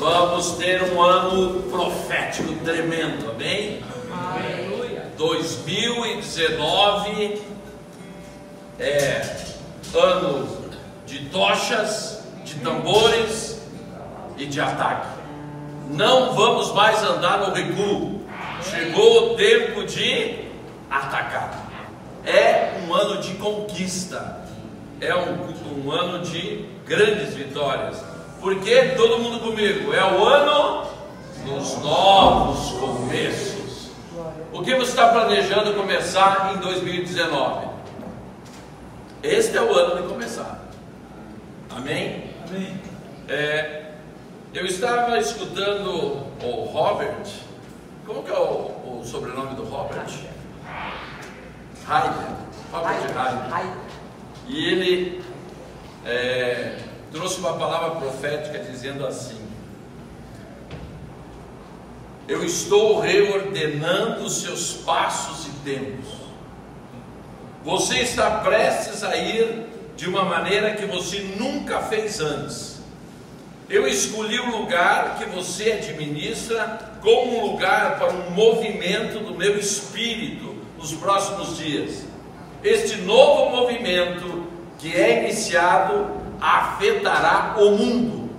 Vamos ter um ano profético tremendo, amém? Aleluia. 2019 é ano de tochas, de tambores e de ataque. Não vamos mais andar no recuo. Chegou o tempo de atacar. É um ano de conquista. É um ano de grandes vitórias. Porque todo mundo comigo, é o ano dos novos começos. O que você está planejando começar em 2019? Este é o ano de começar. Amém? Amém. Eu estava escutando o Robert. Como que é o sobrenome do Robert? Heider. Robert Heider. E ele trouxe uma palavra profética dizendo assim: eu estou reordenando seus passos e tempos. Você está prestes a ir de uma maneira que você nunca fez antes. Eu escolhi o lugar que você administra como um lugar para um movimento do meu espírito nos próximos dias. Este novo movimento que é iniciado afetará o mundo.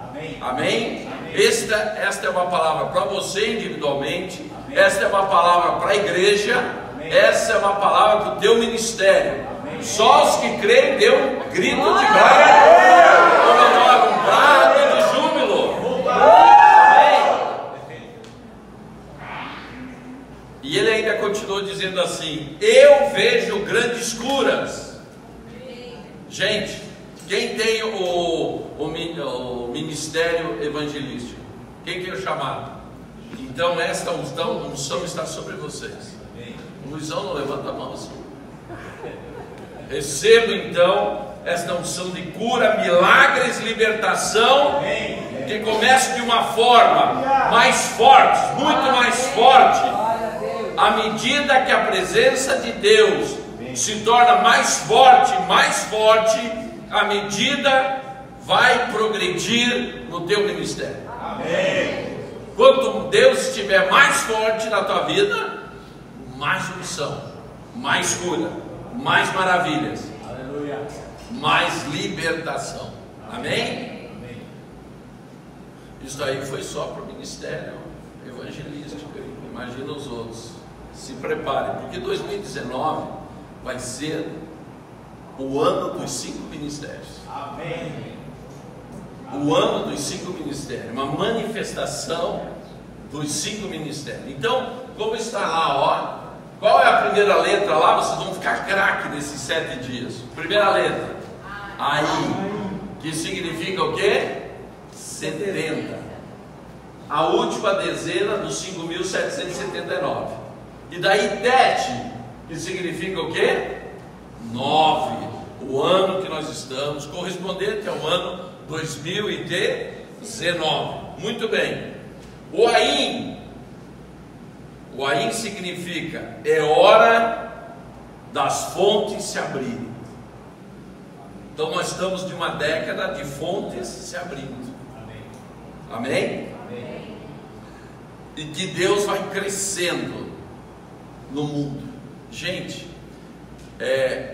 Amém. Amém? Amém. Esta é uma palavra para você individualmente. Amém. Esta é uma palavra para a igreja. Amém. Essa é uma palavra para o teu ministério. Amém. Só os que creem dê um grito de glória, um brado de júbilo. Amém? E ele ainda continuou dizendo assim: eu vejo grandes curas. Gente, quem tem o ministério evangelístico? Quem tem o chamado? Então esta unção está sobre vocês. O Luizão não levanta a mão assim. Receba então esta unção de cura, milagres, libertação, que comece de uma forma mais forte, muito mais forte, à medida que a presença de Deus se torna mais forte, à medida vai progredir no teu ministério. Amém. Quanto Deus estiver mais forte na tua vida, mais unção, mais cura, mais maravilhas, Aleluia. mais libertação. Amém? Amém. Isso aí foi só para o ministério evangelístico. Imagina os outros. Se preparem, porque 2019 vai ser o ano dos 5 ministérios. Amém. O ano dos 5 ministérios, uma manifestação dos 5 ministérios. Então, como está lá, ó, qual é a primeira letra lá? Vocês vão ficar craque nesses 7 dias. Primeira letra, aí, que significa o quê? 70. A última dezena dos 5.779. E daí Det, que significa o quê? 9. O ano que nós estamos, correspondente ao ano 2019. Muito bem. O Aim significa é hora das fontes se abrirem. Então nós estamos de uma década de fontes se abrindo. Amém? Amém. E que Deus vai crescendo no mundo. Gente,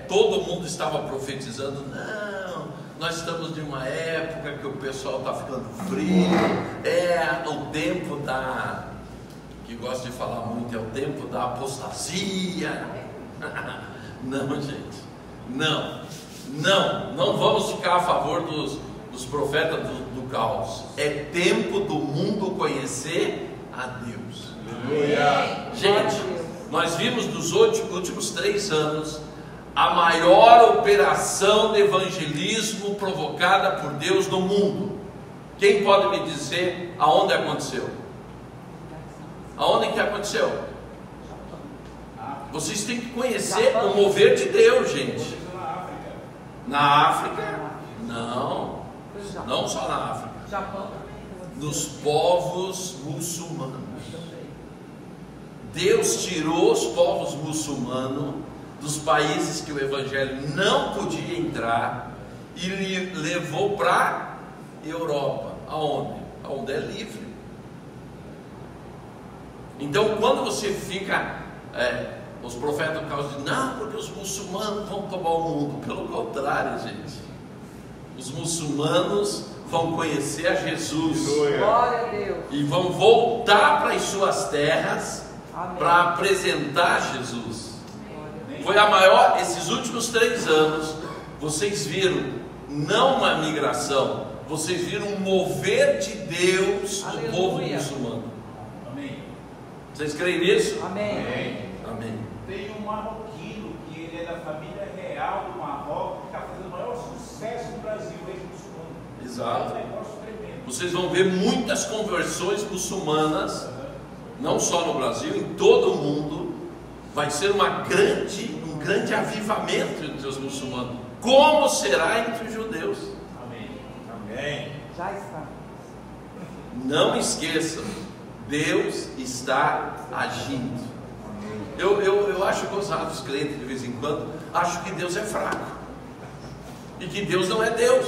todo mundo estava profetizando: não, nós estamos de uma época que o pessoal está ficando frio, o tempo da, que gosto de falar muito, é o tempo da apostasia. Não, gente, não vamos ficar a favor dos profetas do caos. É tempo do mundo conhecer a Deus. Aleluia. Gente, nós vimos nos últimos 3 anos a maior operação de evangelismo provocada por Deus no mundo. Quem pode me dizer aonde aconteceu? Aonde que aconteceu? Vocês têm que conhecer o mover de Deus, gente. Na África? Não. Não só na África. Nos povos muçulmanos. Deus tirou os povos muçulmanos dos países que o evangelho não podia entrar e levou para a Europa. Aonde? onde é livre. Então, quando você fica, os profetas dizem, não, porque os muçulmanos vão tomar o mundo. Pelo contrário, gente, os muçulmanos vão conhecer a Jesus. Glória a Deus. E vão voltar para as suas terras para apresentar Jesus. Foi a maior, esses últimos 3 anos, vocês viram, não uma migração, vocês viram um mover de Deus no povo muçulmano. Amém. Vocês creem nisso? Amém. Amém. Tem um marroquino que ele é da família real do Marrocos, que está fazendo o maior sucesso no Brasil, ele muçulmano. Exato. É um negócio tremendo. Vocês vão ver muitas conversões muçulmanas, não só no Brasil, em todo o mundo. Vai ser um grande avivamento entre os muçulmanos, como será entre os judeus. Amém. Amém. Já está. Não esqueçam, Deus está agindo. Eu acho gozado os crentes de vez em quando, acho que Deus é fraco, e que Deus não é Deus,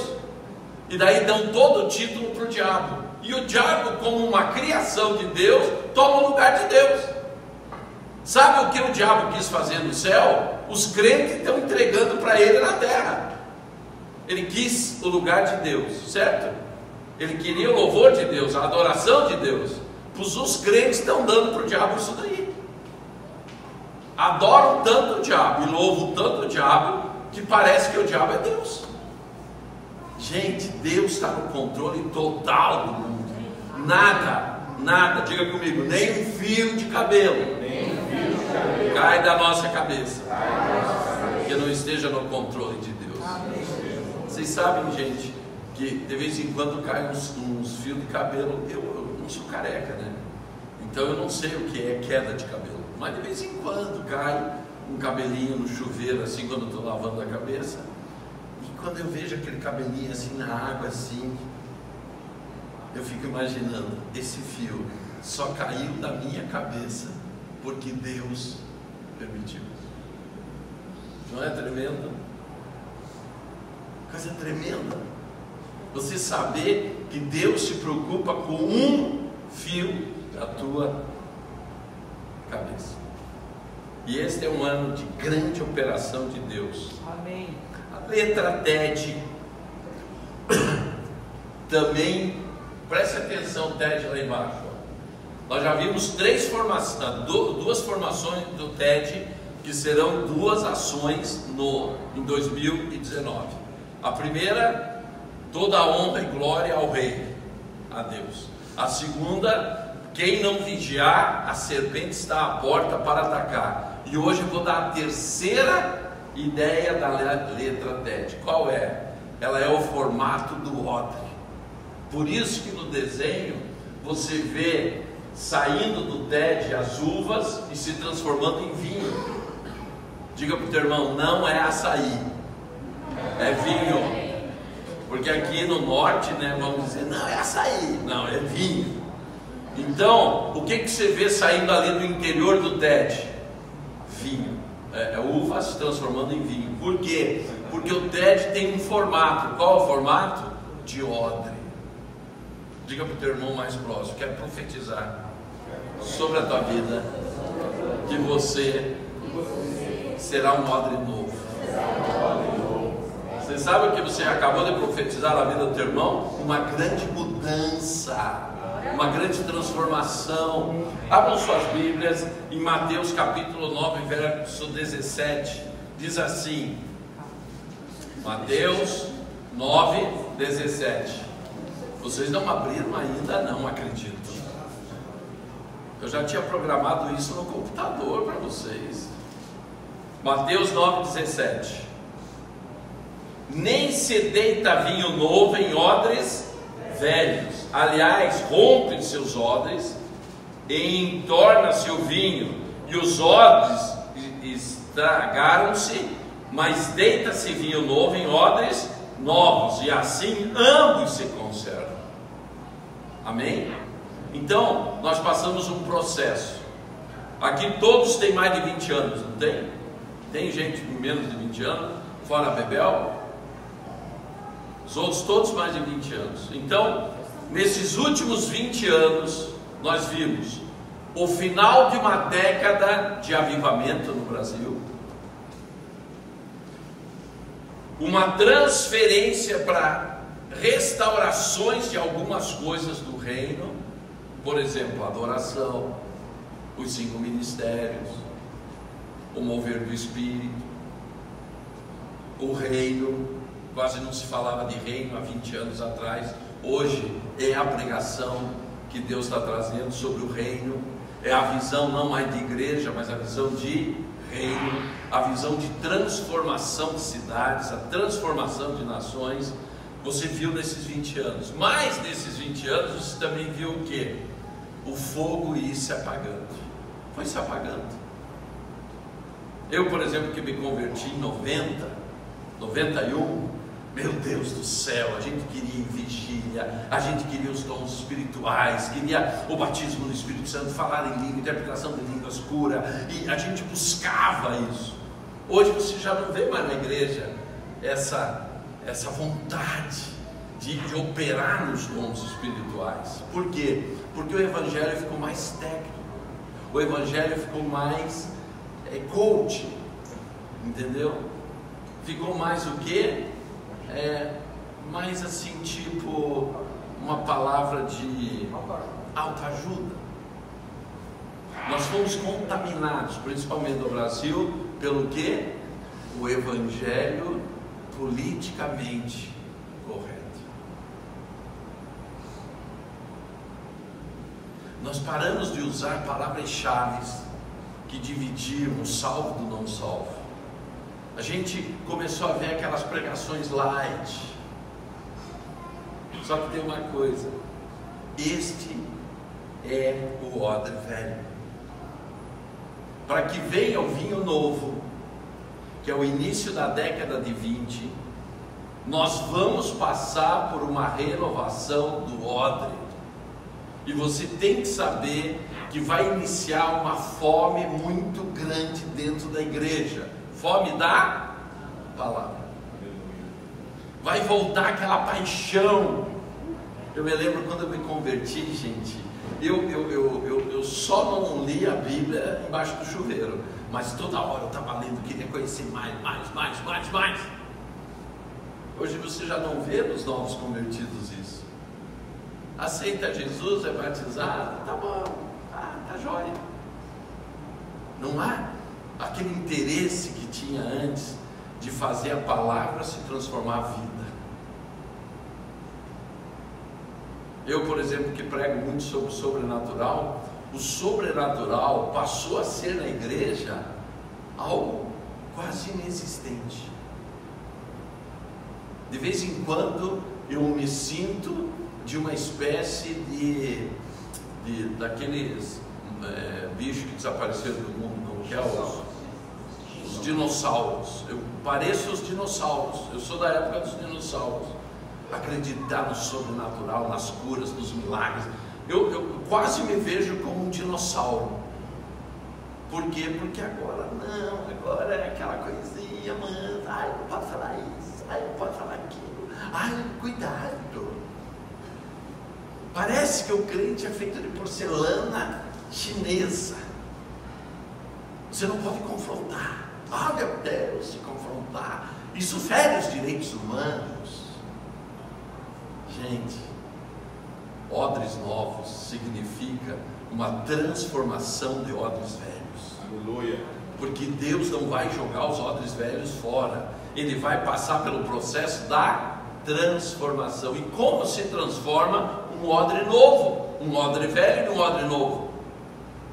e daí dão todo o título para o diabo, e o diabo, como uma criação de Deus, toma o lugar de Deus. Sabe o que o diabo quis fazer no céu? Os crentes estão entregando para ele na terra. Ele quis o lugar de Deus, certo? Ele queria o louvor de Deus, a adoração de Deus. Pois os crentes estão dando para o diabo isso daí. Adoram tanto o diabo e louvam tanto o diabo, que parece que o diabo é Deus. Gente, Deus está no controle total do mundo. Nada, diga comigo, nem um fio de cabelo cai da nossa cabeça que não esteja no controle de Deus. Vocês sabem, gente, que de vez em quando caem uns fios de cabelo. Eu não sou careca, né? Então eu não sei o que é queda de cabelo, mas de vez em quando cai um cabelinho no chuveiro, assim, quando eu estou lavando a cabeça. E quando eu vejo aquele cabelinho assim na água, assim, eu fico imaginando, esse fio só caiu da minha cabeça porque Deus permitiu. Não é tremendo? Coisa tremenda. Você saber que Deus se preocupa com um fio da tua cabeça. E este é um ano de grande operação de Deus. Amém. A letra TED também, preste atenção, TED lá embaixo. Nós já vimos duas formações do TED, que serão 2 ações em 2019. A primeira, toda a honra e glória ao Rei, a Deus. A segunda, quem não vigiar, a serpente está à porta para atacar. E hoje eu vou dar a terceira ideia da letra TED. Qual é? Ela é o formato do odre. Por isso que no desenho você vê saindo do TED as uvas e se transformando em vinho. Diga para o teu irmão, não é açaí, é vinho. Porque aqui no norte, né, vamos dizer, não é açaí, não, é vinho. Então, o que você vê saindo ali do interior do TED? Vinho. É uva se transformando em vinho. Por quê? Porque o TED tem um formato. Qual é o formato? De odre. Diga para o teu irmão mais próximo, quero profetizar sobre a tua vida, que você será um odre novo. Você sabe o que você acabou de profetizar na vida do teu irmão? Uma grande mudança, uma grande transformação. Abram suas Bíblias em Mateus capítulo 9, verso 17. Diz assim, Mateus 9, 17. Vocês não abriram ainda, não acredito. Eu já tinha programado isso no computador para vocês. Mateus 9,17. Nem se deita vinho novo em odres velhos. Aliás, rompe seus odres e entorna-se o vinho, e os odres estragaram-se, mas deita-se vinho novo em odres novos, e assim ambos se conservam. Amém? Então, nós passamos um processo. Aqui todos têm mais de 20 anos, não tem? Tem gente com menos de 20 anos, fora a Bebel. Os outros todos mais de 20 anos. Então, Nesses últimos 20 anos, nós vimos o final de uma década de avivamento no Brasil, uma transferência para restaurações de algumas coisas do reino, por exemplo, a adoração, os 5 ministérios, o mover do Espírito, o reino. Quase não se falava de reino há 20 anos atrás. Hoje é a pregação que Deus está trazendo sobre o reino. É a visão não mais de igreja, mas a visão de reino, a visão de transformação de cidades, a transformação de nações. Você viu nesses 20 anos. Mas nesses 20 anos você também viu o quê? O fogo ir se apagando. Foi se apagando. Eu, por exemplo, que me converti em 91, meu Deus do céu, a gente queria vigília, a gente queria os dons espirituais, queria o batismo no Espírito Santo, falar em língua, interpretação de línguas, cura, e a gente buscava isso. Hoje você já não vê mais na igreja essa vontade de operar nos dons espirituais. Por quê? Porque o evangelho ficou mais técnico, o evangelho ficou mais coach, entendeu? Ficou mais o quê? Mais assim, tipo uma palavra de autoajuda. Nós fomos contaminados, principalmente no Brasil, pelo quê? O evangelho politicamente correto. Nós paramos de usar palavras-chave que dividiam o salvo do não salvo. A gente começou a ver aquelas pregações light. Só que tem uma coisa: este é o odre velho. Para que venha o vinho novo, que é o início da década de 20, nós vamos passar por uma renovação do odre. E você tem que saber que vai iniciar uma fome muito grande dentro da igreja. Fome da palavra. Vai voltar aquela paixão. Eu me lembro quando eu me converti, gente, eu só não li a Bíblia embaixo do chuveiro, mas toda hora eu estava lendo, queria conhecer mais. Hoje você já não vê nos novos convertidos isso. Aceita Jesus, é batizado, tá bom, tá jóia. Não há aquele interesse que tinha antes de fazer a palavra se transformar a vida. Eu, por exemplo, que prego muito sobre o sobrenatural, o sobrenatural passou a ser na igreja algo quase inexistente. De vez em quando eu me sinto de uma espécie daqueles bichos que desapareceram do mundo, como que é os dinossauros. Eu pareço os dinossauros, eu sou da época dos dinossauros. Acreditar no sobrenatural, nas curas, nos milagres. Eu quase me vejo como um dinossauro. Por quê? Porque agora é aquela coisinha, mano, não pode falar isso, não pode falar aquilo, cuidado. Parece que o crente é feito de porcelana chinesa. Você não pode confrontar. Meu Deus, se confrontar, isso fere os direitos humanos. Gente, odres novos significa uma transformação de odres velhos. Aleluia. Porque Deus não vai jogar os odres velhos fora. Ele vai passar pelo processo da transformação. E como se transforma um odre novo? Um odre velho e um odre novo.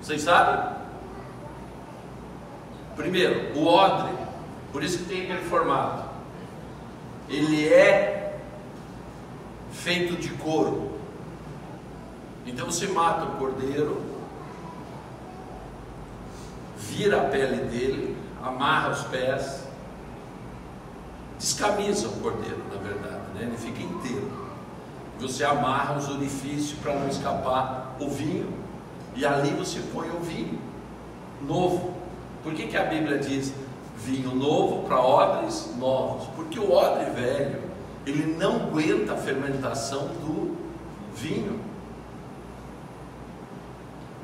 Vocês sabem? Primeiro, o odre, por isso que tem aquele formato. Ele é feito de couro. Então você mata o cordeiro, vira a pele dele, amarra os pés, descamisa o cordeiro, na verdade, né? Ele fica inteiro. Você amarra os orifícios para não escapar o vinho, e ali você põe o vinho novo. Por que a Bíblia diz vinho novo para odres novos? Porque o odre velho, ele não aguenta a fermentação do vinho.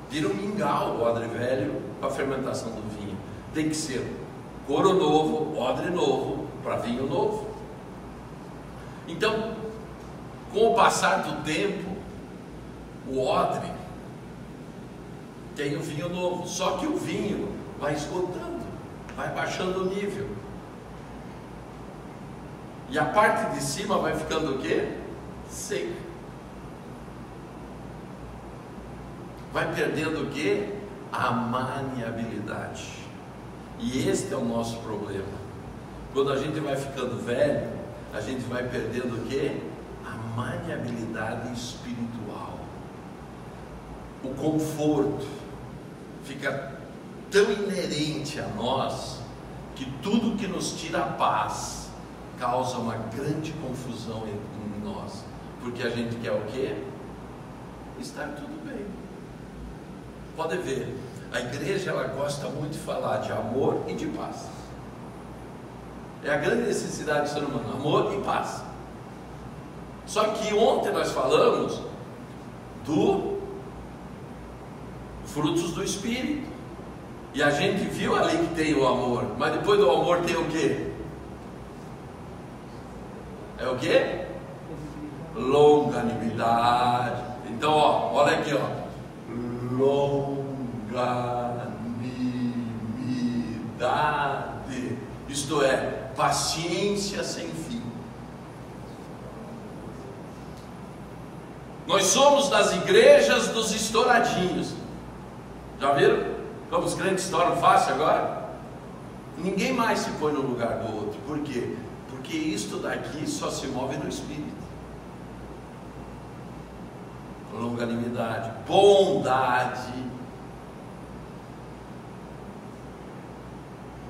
Vira um mingau o odre velho para a fermentação do vinho. Tem que ser couro novo, odre novo, para vinho novo. Então, com o passar do tempo, o odre tem o vinho novo, só que o vinho vai esgotando, vai baixando o nível. E a parte de cima vai ficando o quê? Seca. Vai perdendo o quê? A maleabilidade. E este é o nosso problema. Quando a gente vai ficando velho, a gente vai perdendo o quê? A maleabilidade espiritual. O conforto fica tão inerente a nós que tudo que nos tira a paz causa uma grande confusão em nós, porque a gente quer o quê? Estar tudo bem. Pode ver, a igreja ela gosta muito de falar de amor e de paz. É a grande necessidade do ser humano, amor e paz. Só que ontem nós falamos do frutos do Espírito, e a gente viu ali que tem o amor, mas depois do amor tem o quê? É o quê? Longanimidade. Então, ó, olha aqui, ó. Longanimidade. Isto é, paciência sem fim. Nós somos das igrejas dos estouradinhos. Já viram? Como os crentes estouram fácil agora? Ninguém mais se põe no lugar do outro. Por quê? Porque isto daqui só se move no Espírito. Longanimidade, bondade,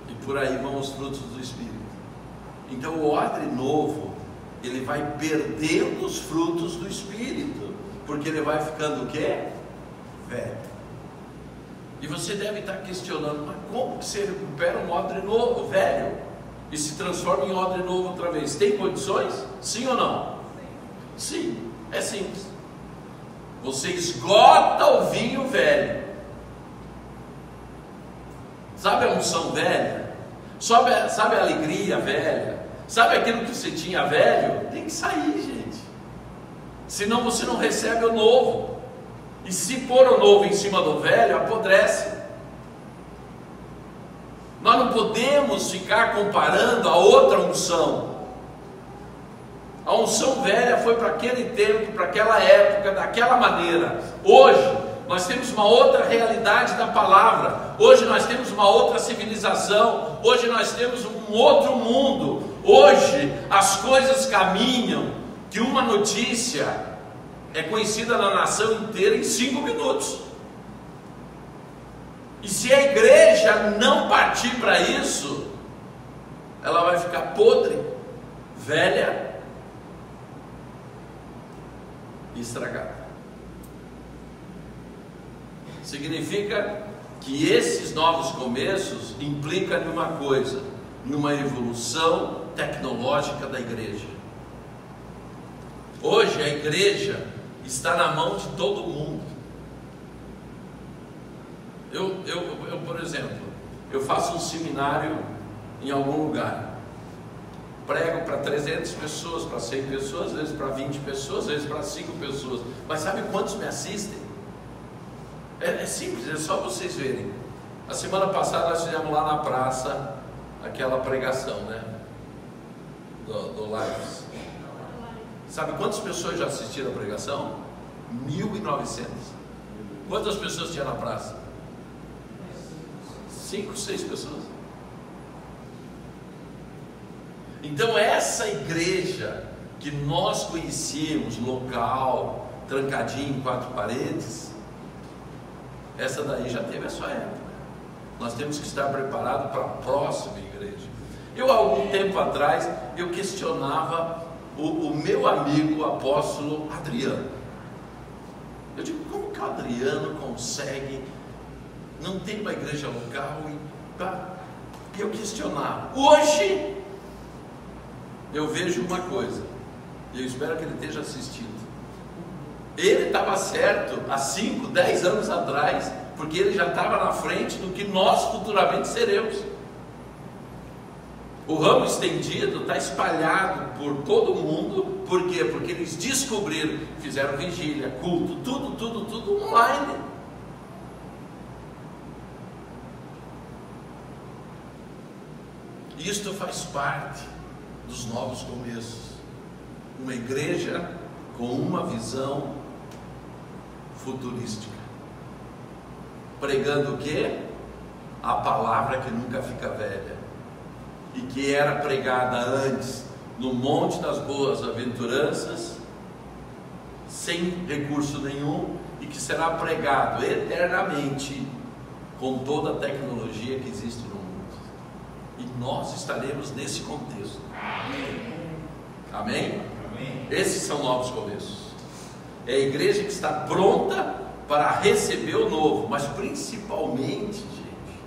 e por aí vão os frutos do Espírito. Então o odre novo, ele vai perdendo os frutos do Espírito, porque ele vai ficando o quê? Velho. E você deve estar questionando, mas como que você recupera um odre novo, velho, e se transforma em odre novo outra vez? Tem condições? Sim ou não? Sim, é simples. Você esgota o vinho velho. Sabe a unção velha? Sabe a alegria velha? Sabe aquilo que você tinha velho? Tem que sair, gente. Senão você não recebe o novo. E se pôr o novo em cima do velho, apodrece. Nós não podemos ficar comparando a outra unção. A unção velha foi para aquele tempo, para aquela época, daquela maneira. Hoje, nós temos uma outra realidade da palavra. Hoje nós temos uma outra civilização. Hoje nós temos um outro mundo. Hoje as coisas caminham que uma notícia é conhecida na nação inteira em 5 minutos. E se a igreja não partir para isso, ela vai ficar podre, velha e estragada. Significa que esses novos começos implicam em uma coisa, em uma evolução tecnológica da igreja. Hoje a igreja está na mão de todo mundo. Eu, por exemplo, eu faço um seminário em algum lugar, prego para 300 pessoas, para 100 pessoas, às vezes para 20 pessoas, às vezes para 5 pessoas, mas sabe quantos me assistem? É simples, é só vocês verem. A semana passada nós fizemos lá na praça aquela pregação, né? Do Lives. Sabe quantas pessoas já assistiram a pregação? 1.900. Quantas pessoas tinha na praça? 5, 6 pessoas. Então essa igreja que nós conhecíamos, local, trancadinho em 4 paredes, essa daí já teve a sua época. Nós temos que estar preparados para a próxima igreja. Eu, há algum tempo atrás, eu questionava o meu amigo, o apóstolo Adriano. Eu digo, como que o Adriano consegue, não tem uma igreja local, e eu questionava. Hoje, eu vejo uma coisa, e eu espero que ele esteja assistindo. Ele estava certo há 5, 10 anos atrás, porque ele já estava na frente do que nós futuramente seremos. O ramo estendido está espalhado por todo mundo. Por quê? Porque eles descobriram, fizeram vigília, culto, tudo online. Isto faz parte dos novos começos. Uma igreja com uma visão futurística, pregando o quê? A palavra que nunca fica velha, e que era pregada antes no Monte das Boas Aventuranças, sem recurso nenhum, e que será pregado eternamente com toda a tecnologia que existe no mundo. E nós estaremos nesse contexto. Amém? Amém? Esses são novos começos. É a igreja que está pronta para receber o novo, mas principalmente, gente,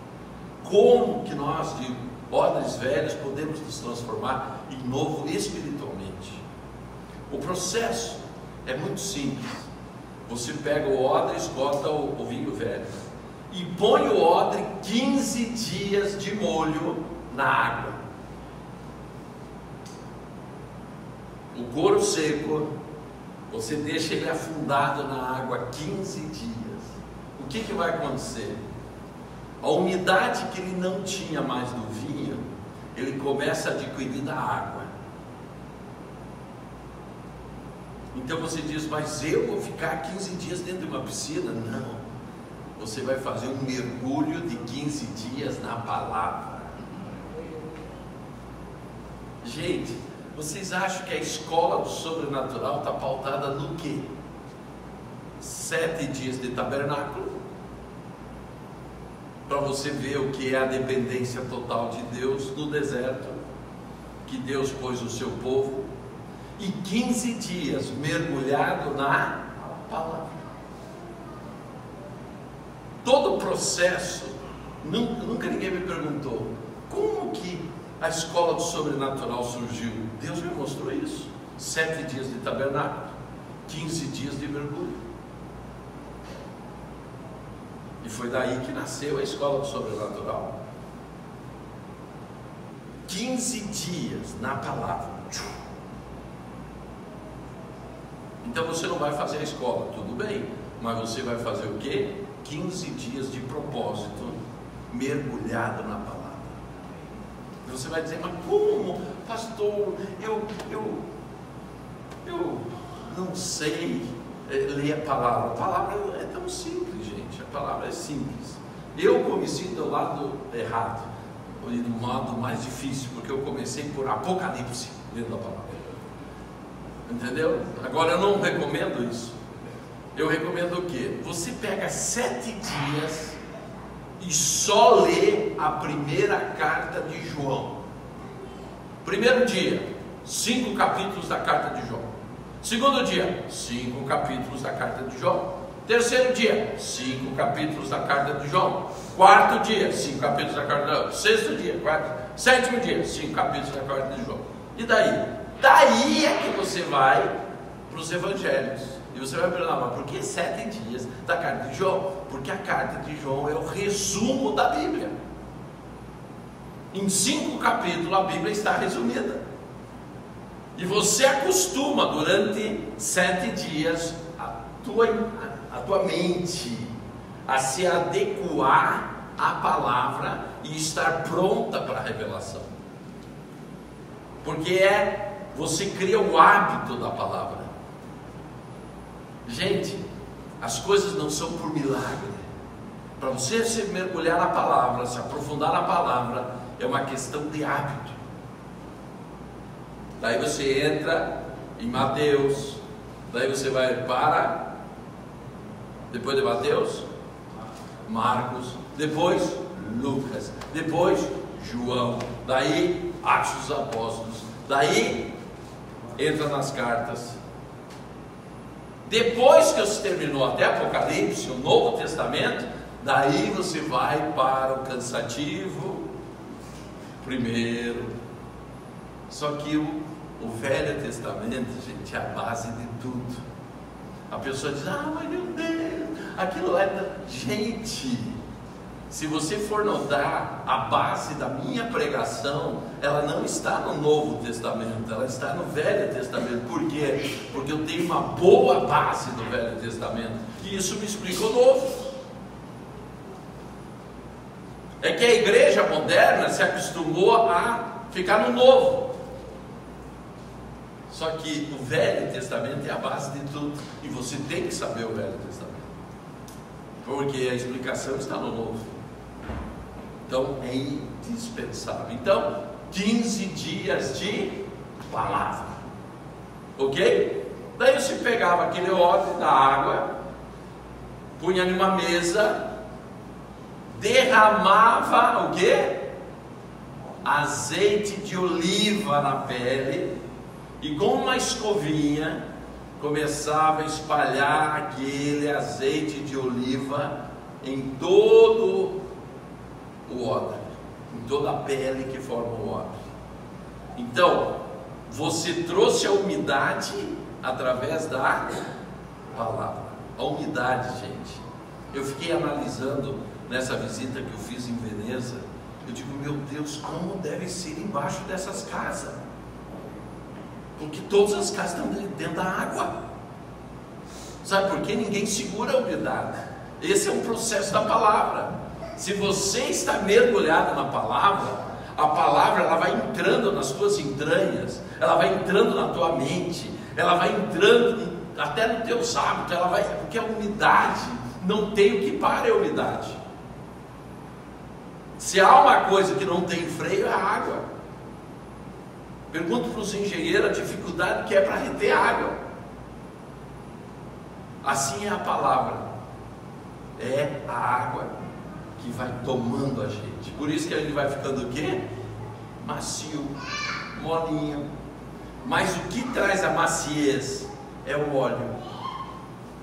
como que nós, de odres velhos, podemos nos transformar em novo espiritualmente? O processo é muito simples. Você pega o odre, esgota o vinho velho e põe o odre 15 dias de molho na água. O couro seco, você deixa ele afundado na água 15 dias. O que vai acontecer? A umidade que ele não tinha mais do vinho, ele começa a adquirir da água. Então você diz, mas eu vou ficar 15 dias dentro de uma piscina? Não. Você vai fazer um mergulho de 15 dias na palavra. Gente, vocês acham que a escola do sobrenatural está pautada no quê? 7 dias de tabernáculo, para você ver o que é a dependência total de Deus no deserto, que Deus pôs o seu povo, e 15 dias mergulhado na palavra. Todo o processo, nunca ninguém me perguntou como que a escola do sobrenatural surgiu. Deus me mostrou isso. 7 dias de tabernáculo, 15 dias de mergulho. E foi daí que nasceu a escola do sobrenatural. 15 dias na palavra. Então você não vai fazer a escola, tudo bem, mas você vai fazer o quê? 15 dias de propósito, mergulhado na palavra. Você vai dizer, mas como, pastor, eu não sei ler a palavra. A palavra é tão simples, gente. A palavra é simples. Eu comecei do lado errado, ou do lado mais difícil, porque eu comecei por Apocalipse dentro da palavra. Entendeu? Agora eu não recomendo isso. Eu recomendo o quê? Você pega 7 dias e só lê a primeira carta de João. Primeiro dia, 5 capítulos da carta de João. Segundo dia, 5 capítulos da carta de João. Terceiro dia, 5 capítulos da carta de João. Quarto dia, 5 capítulos da carta de João. Sexto dia, sétimo dia, 5 capítulos da carta de João. E daí? Daí é que você vai para os evangelhos. E você vai perguntar, mas por que 7 dias da carta de João? Porque a carta de João é o resumo da Bíblia. Em 5 capítulos a Bíblia está resumida. E você acostuma durante 7 dias a tua mente a se adequar à palavra e estar pronta para a revelação. Porque você cria o hábito da palavra. Gente, as coisas não são por milagre. Para você se mergulhar na palavra, se aprofundar na palavra, é uma questão de hábito. Daí você entra em Mateus, daí você vai para, depois de Mateus, Marcos, depois Lucas, depois João, daí Atos dos Apóstolos, daí entra nas cartas. Depois que você terminou até Apocalipse, o Novo Testamento, daí você vai para o cansativo primeiro. Só que o Velho Testamento, gente, é a base de tudo. A pessoa diz, mas meu Deus, aquilo lá é... Gente, se você for notar, a base da minha pregação, ela não está no Novo Testamento, ela está no Velho Testamento. Por quê? Porque eu tenho uma boa base do Velho Testamento, e isso me explica o Novo. É que a igreja moderna se acostumou a ficar no Novo. Só que o Velho Testamento é a base de tudo, e você tem que saber o Velho Testamento, porque a explicação está no Novo. Então é indispensável. Então, 15 dias de palavra, ok? Daí você pegava aquele odre da água, punha numa mesa, derramava o quê? Azeite de oliva na pele, e com uma escovinha começava a espalhar aquele azeite de oliva em todo o odre, em toda a pele que forma o odre. Então, você trouxe a umidade através da palavra. A umidade, gente. Eu fiquei analisando nessa visita que eu fiz em Veneza. Eu digo, meu Deus, como deve ser embaixo dessas casas? Porque todas as casas estão dentro da água. Sabe por quê? Ninguém segura a umidade. Esse é um processo da palavra. Se você está mergulhado na palavra, a palavra ela vai entrando nas tuas entranhas, ela vai entrando na tua mente, ela vai entrando até no teu hábitos, ela vai, porque a umidade não tem o que pare a umidade. Se há uma coisa que não tem freio, é a água. Pergunto para os engenheiros a dificuldade que é para reter água. Assim é a palavra, é a água que vai tomando a gente. Por isso que a gente vai ficando o quê? Macio, molinho. Mas o que traz a maciez é o óleo.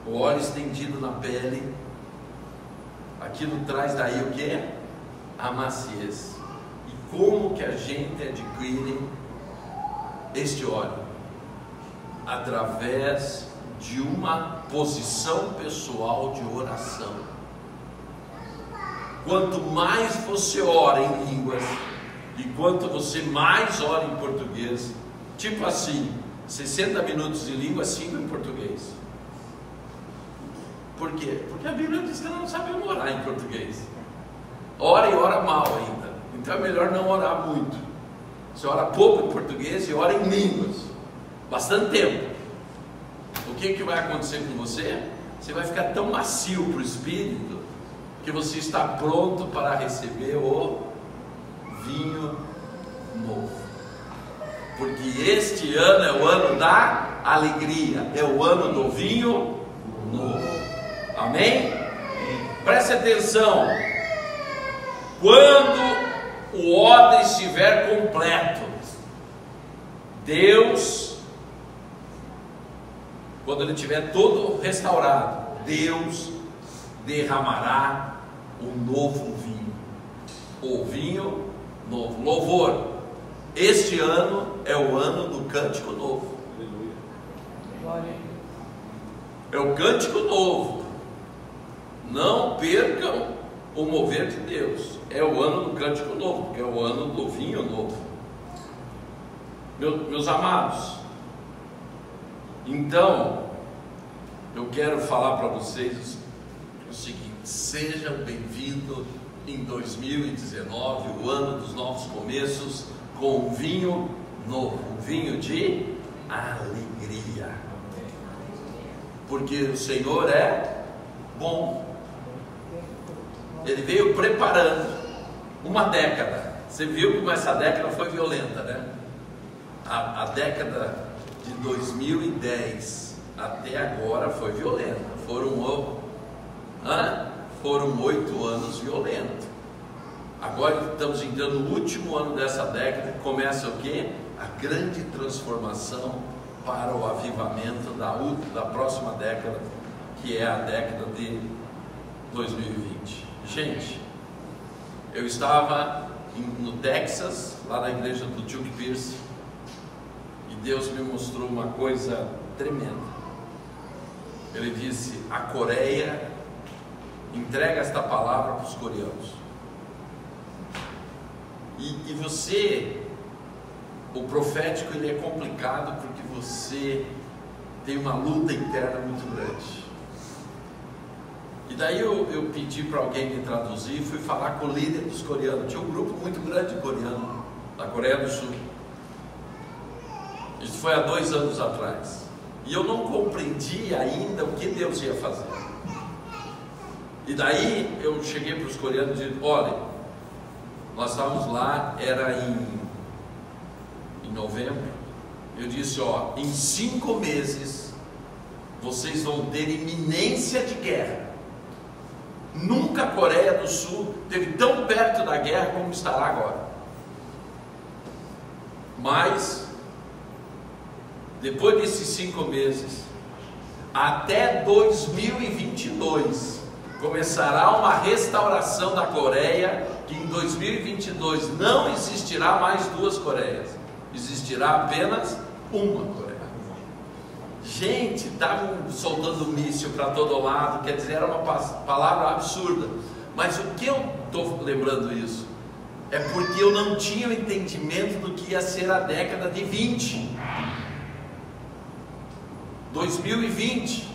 O óleo estendido na pele, aquilo traz daí o quê? A maciez. E como que a gente adquire este óleo? Através de uma posição pessoal de oração. Quanto mais você ora em línguas, e quanto você mais ora em português, tipo assim, 60 minutos de língua, 5 em português. Por quê? Porque a Bíblia diz que não sabemos orar em português. Ora e ora mal ainda. Então é melhor não orar muito. Você ora pouco em português e ora em línguas, bastante tempo. O que vai acontecer com você? Você vai ficar tão macio para o Espírito, que você está pronto para receber o vinho novo. Porque este ano é o ano da alegria, é o ano do vinho novo. Amém? Preste atenção. Quando o odre estiver completo, Deus, quando ele estiver todo restaurado, Deus derramará um novo vinho, o vinho novo, louvor. Este ano é o ano do cântico novo. Aleluia. É o cântico novo. Não percam o mover de Deus. É o ano do cântico novo, porque é o ano do vinho novo. Meus amados, então eu quero falar para vocês o seguinte: sejam bem-vindos em 2019, o ano dos novos começos, com um vinho novo, um vinho de alegria, porque o Senhor é bom. Ele veio preparando uma década. Você viu como essa década foi violenta, né? A década de 2010 até agora foi violenta. Foram 8 anos violentos. Agora estamos entrando no último ano dessa década. Começa o quê? A grande transformação para o avivamento da próxima década, que é a década de 2020. Gente, eu estava no Texas, lá na igreja do Chuck Pierce, e Deus me mostrou uma coisa tremenda. Ele disse: a Coreia entrega esta palavra para os coreanos. E você, o profético, ele é complicado porque você tem uma luta interna muito grande. E daí eu pedi para alguém me traduzir, fui falar com o líder dos coreanos. Tinha um grupo muito grande de coreano da Coreia do Sul. Isso foi há 2 anos atrás. E eu não compreendi ainda o que Deus ia fazer. E daí eu cheguei para os coreanos e disse: olha, nós estávamos lá, era em novembro. Eu disse: ó, em 5 meses vocês vão ter iminência de guerra. Nunca a Coreia do Sul esteve tão perto da guerra como estará agora. Mas depois desses 5 meses, até 2022, começará uma restauração da Coreia, que em 2022 não existirá mais 2 Coreias, existirá apenas uma Coreia. Gente, estavam soltando míssil para todo lado, quer dizer, era uma palavra absurda. Mas o que eu estou lembrando isso? É porque eu não tinha o entendimento do que ia ser a década de 2020.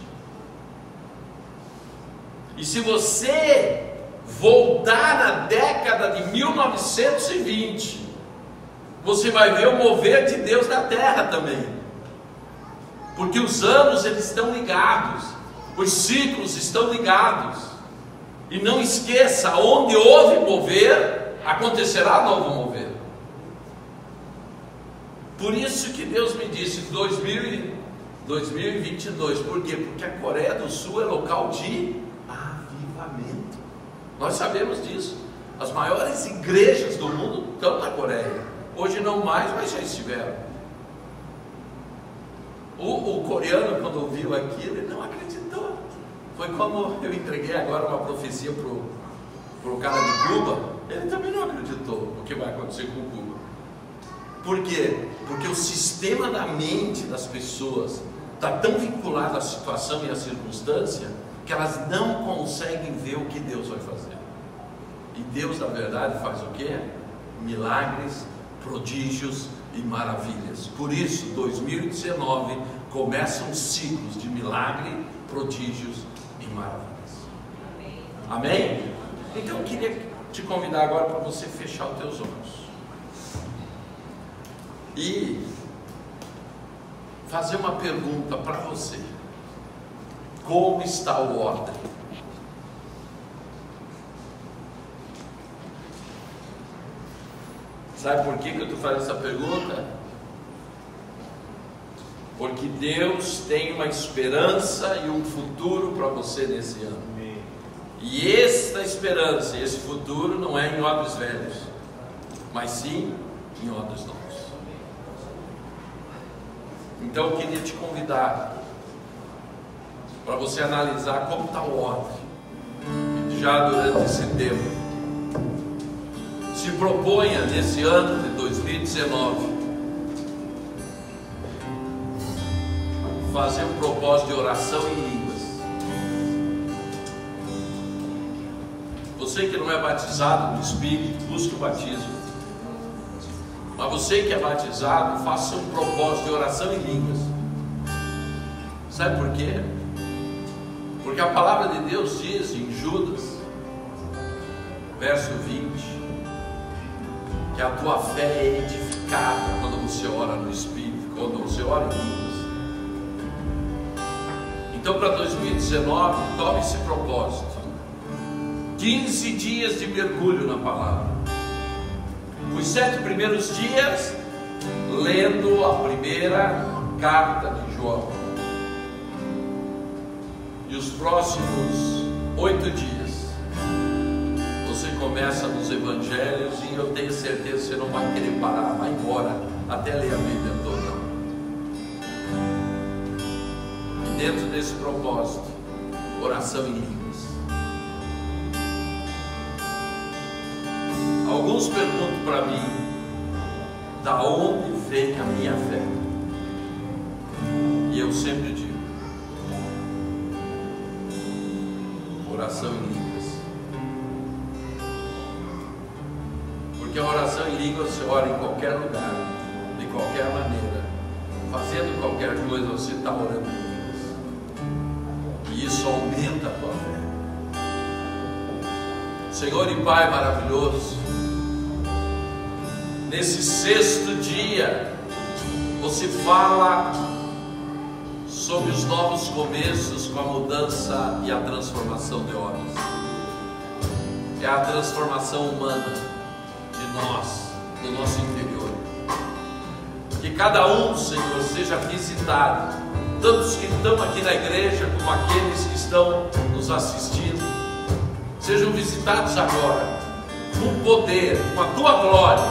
E se você voltar na década de 1920, você vai ver o mover de Deus na terra também. Porque os anos, eles estão ligados, os ciclos estão ligados. E não esqueça, onde houve mover, acontecerá novo mover. Por isso que Deus me disse 2022, por quê? Porque a Coreia do Sul é local de avivamento. Nós sabemos disso. As maiores igrejas do mundo estão na Coreia. Hoje não mais, mas já estiveram. O coreano, quando ouviu aquilo, ele não acreditou. Foi como eu entreguei agora uma profecia para o cara de Cuba. Ele também não acreditou no que vai acontecer com Cuba. Por quê? Porque o sistema da mente das pessoas está tão vinculado à situação e à circunstância que elas não conseguem ver o que Deus vai fazer. E Deus, na verdade, faz o quê? Milagres, prodígios e maravilhas. Por isso, 2019 começam ciclos de milagre, prodígios e maravilhas. Amém? Então eu queria te convidar agora para você fechar os teus olhos e fazer uma pergunta para você: como está o ordem? Sabe por que eu estou fazendo essa pergunta? Porque Deus tem uma esperança e um futuro para você nesse ano. E esta esperança e esse futuro não é em odres velhos, mas sim em odres novos. Então eu queria te convidar para você analisar como está o ordem. E já durante esse tempo, se proponha nesse ano de 2019 fazer um propósito de oração em línguas. Você que não é batizado no Espírito, busque o batismo. Mas você que é batizado, faça um propósito de oração em línguas. Sabe por quê? Porque a palavra de Deus diz em Judas, verso 20, que a tua fé é edificada quando você ora no Espírito, quando você ora em línguas. Então, para 2019, tome esse propósito: 15 dias de mergulho na palavra. Os 7 primeiros dias, lendo a primeira carta de João. E os próximos 8 dias, você começa nos evangelhos, e eu tenho certeza que você não vai querer parar, vai embora até ler a Bíblia toda. E dentro desse propósito, oração em línguas. Alguns perguntam para mim: da onde vem a minha fé? E eu sempre digo: oração em línguas. Porque a oração em línguas você ora em qualquer lugar, de qualquer maneira, fazendo qualquer coisa, você está orando em línguas. E isso aumenta a tua fé. Senhor e Pai maravilhoso, nesse sexto dia, você fala sobre os novos começos com a mudança e a transformação de homens. É a transformação humana de nós, do nosso interior. Que cada um, Senhor, seja visitado, tanto os que estão aqui na igreja, como aqueles que estão nos assistindo, sejam visitados agora, com poder, com a Tua glória,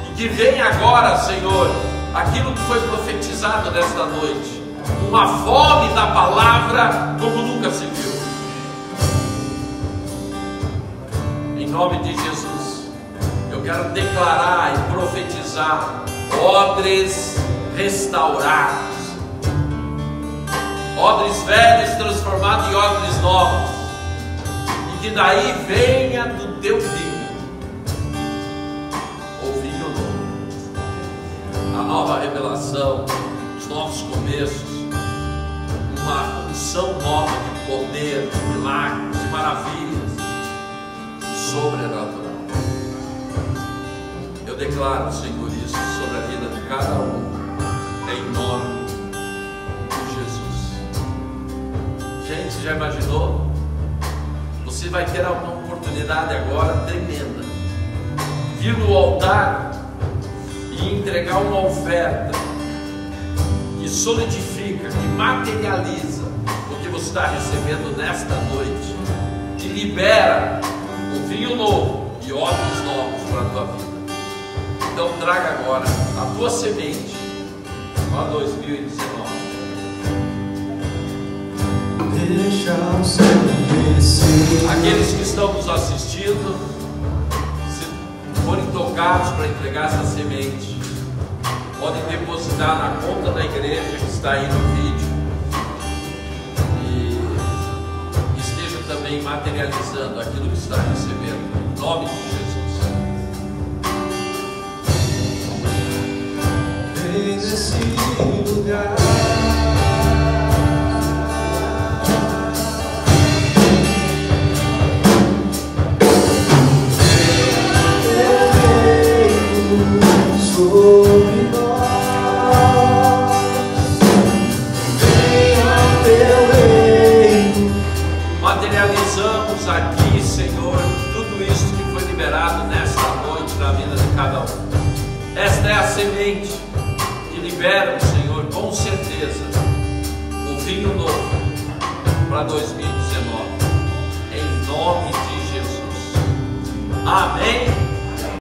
e que venha agora, Senhor, aquilo que foi profetizado nesta noite, uma fome da palavra como nunca se viu. Em nome de Jesus, eu quero declarar e profetizar odres restaurados, odres velhos transformados em odres novos, e que daí venha do teu vinho, o vinho novo, a nova revelação, os novos começos, uma unção nova de poder, de milagres, de maravilhas, sobrenatural. Eu declaro, Senhor, isso sobre a vida de cada um, em nome de Jesus. Gente, já imaginou? Você vai ter uma oportunidade agora tremenda, vir no altar e entregar uma oferta que solidifica, que materializa o que você está recebendo nesta noite, que libera um vinho novo e odres novos para a tua vida. Então traga agora a tua semente para 2019. Deixa o céu descer. Aqueles que estão nos assistindo, se forem tocados para entregar essa semente, podem depositar na conta da igreja que está aí no vídeo, e esteja também materializando aquilo que está recebendo, em nome de Jesus. Vem nesse lugar. Sobre nós, venha teu reino. Materializamos aqui, Senhor, tudo isso que foi liberado nesta noite na vida de cada um. Esta é a semente que libera, Senhor, com certeza, o vinho novo para 2019, em nome de Jesus. Amém.